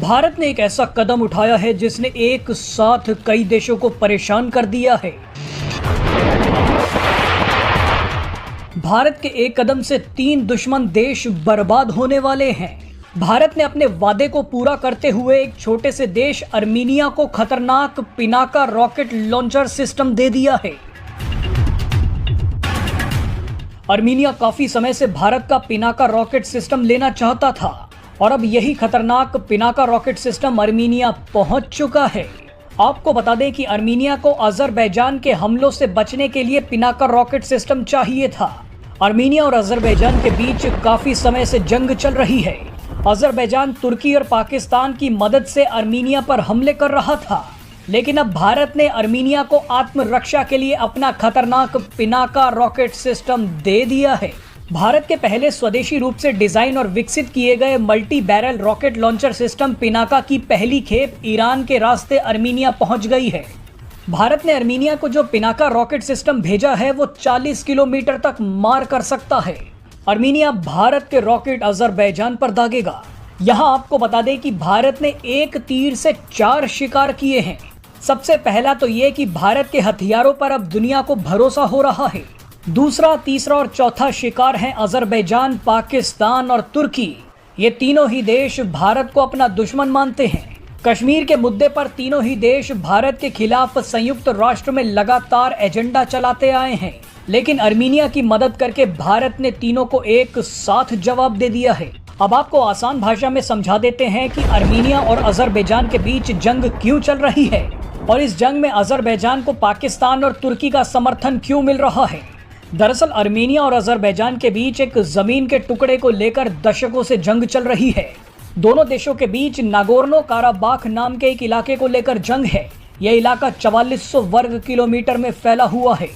भारत ने एक ऐसा कदम उठाया है जिसने एक साथ कई देशों को परेशान कर दिया है। भारत के एक कदम से 3 दुश्मन देश बर्बाद होने वाले हैं। भारत ने अपने वादे को पूरा करते हुए एक छोटे से देश अर्मीनिया को खतरनाक पिनाका रॉकेट लॉन्चर सिस्टम दे दिया है। अर्मीनिया काफी समय से भारत का पिनाका रॉकेट सिस्टम लेना चाहता था और अब यही खतरनाक पिनाका रॉकेट सिस्टम अर्मीनिया पहुंच चुका है। आपको बता दें कि अर्मीनिया को अजरबैजान के हमलों से बचने के लिए पिनाका रॉकेट सिस्टम चाहिए था। अर्मीनिया और अजरबैजान के बीच काफी समय से जंग चल रही है। अजरबैजान तुर्की और पाकिस्तान की मदद से अर्मीनिया पर हमले कर रहा था, लेकिन अब भारत ने अर्मीनिया को आत्मरक्षा के लिए अपना खतरनाक पिनाका रॉकेट सिस्टम दे दिया है। भारत के पहले स्वदेशी रूप से डिजाइन और विकसित किए गए multi barrel rocket launcher system Pinaka की पहली खेप ईरान के रास्ते अर्मीनिया पहुंच गई है। भारत ने अर्मीनिया को जो पिनाका रॉकेट सिस्टम भेजा है वो 40 किलोमीटर तक मार कर सकता है। अर्मीनिया भारत के रॉकेट अजरबैजान पर दागेगा। यहाँ आपको बता दें कि भारत ने एक तीर से 4 शिकार किए हैं। सबसे पहला तो ये कि भारत के हथियारों पर अब दुनिया को भरोसा हो रहा है। दूसरा, तीसरा और चौथा शिकार है अजरबैजान, पाकिस्तान और तुर्की। ये तीनों ही देश भारत को अपना दुश्मन मानते हैं। कश्मीर के मुद्दे पर तीनों ही देश भारत के खिलाफ संयुक्त राष्ट्र में लगातार एजेंडा चलाते आए हैं, लेकिन अर्मीनिया की मदद करके भारत ने तीनों को एक साथ जवाब दे दिया है। अब आपको आसान भाषा में समझा देते हैं कि अर्मीनिया और अजरबैजान के बीच जंग क्यों चल रही है और इस जंग में अजरबैजान को पाकिस्तान और तुर्की का समर्थन क्यों मिल रहा है। दरअसल अर्मीनिया और अजरबैजान के बीच एक जमीन के टुकड़े को लेकर दशकों से जंग चल रही है। दोनों देशों के बीच नागोर्नो काराबाख नाम के एक इलाके को लेकर जंग है। यह इलाका 4400 वर्ग किलोमीटर में फैला हुआ है।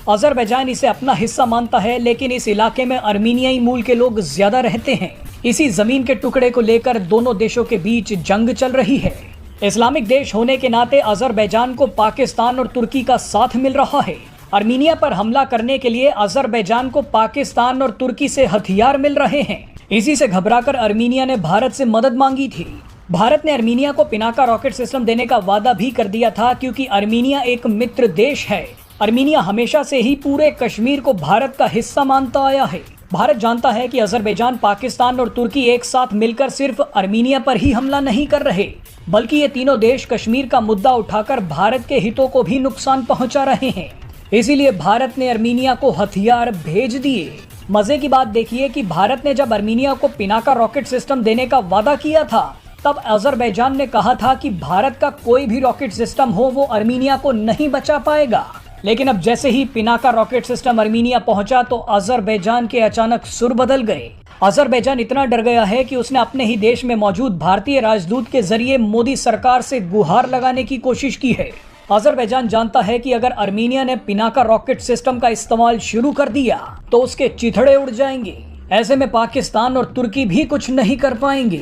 अजरबैजान इसे अपना हिस्सा मानता है, लेकिन इस इलाके में अर्मीनियाई मूल के लोग ज्यादा रहते हैं। इसी जमीन के टुकड़े को लेकर दोनों देशों के बीच जंग चल रही है। इस्लामिक देश होने के नाते अजरबैजान को पाकिस्तान और तुर्की का साथ मिल रहा है। अर्मीनिया पर हमला करने के लिए अजरबैजान को पाकिस्तान और तुर्की से हथियार मिल रहे हैं। इसी से घबराकर अर्मीनिया ने भारत से मदद मांगी थी। भारत ने अर्मीनिया को पिनाका रॉकेट सिस्टम देने का वादा भी कर दिया था, क्योंकि अर्मीनिया एक मित्र देश है। अर्मीनिया हमेशा से ही पूरे कश्मीर को भारत का हिस्सा मानता आया है। भारत जानता है कि अजरबैजान, पाकिस्तान और तुर्की एक साथ मिलकर सिर्फ अर्मीनिया पर ही हमला नहीं कर रहे, बल्कि ये तीनों देश कश्मीर का मुद्दा उठाकर भारत के हितों को भी नुकसान पहुंचा रहे हैं। इसीलिए भारत ने अर्मीनिया को हथियार भेज दिए। मजे की बात देखिए कि भारत ने जब अर्मीनिया को पिनाका रॉकेट सिस्टम देने का वादा किया था, तब अजरबैजान ने कहा था कि भारत का कोई भी रॉकेट सिस्टम हो वो अर्मीनिया को नहीं बचा पाएगा। लेकिन अब जैसे ही पिनाका रॉकेट सिस्टम अर्मीनिया पहुंचा तो अजरबैजान के अचानक सुर बदल गए। अजरबैजान इतना डर गया है कि उसने अपने ही देश में मौजूद भारतीय राजदूत के जरिए मोदी सरकार से गुहार लगाने की कोशिश की है। अजरबैजान जानता है कि अगर अर्मीनिया ने पिनाका रॉकेट सिस्टम का इस्तेमाल शुरू कर दिया तो उसके चिथड़े उड़ जाएंगे। ऐसे में पाकिस्तान और तुर्की भी कुछ नहीं कर पाएंगे।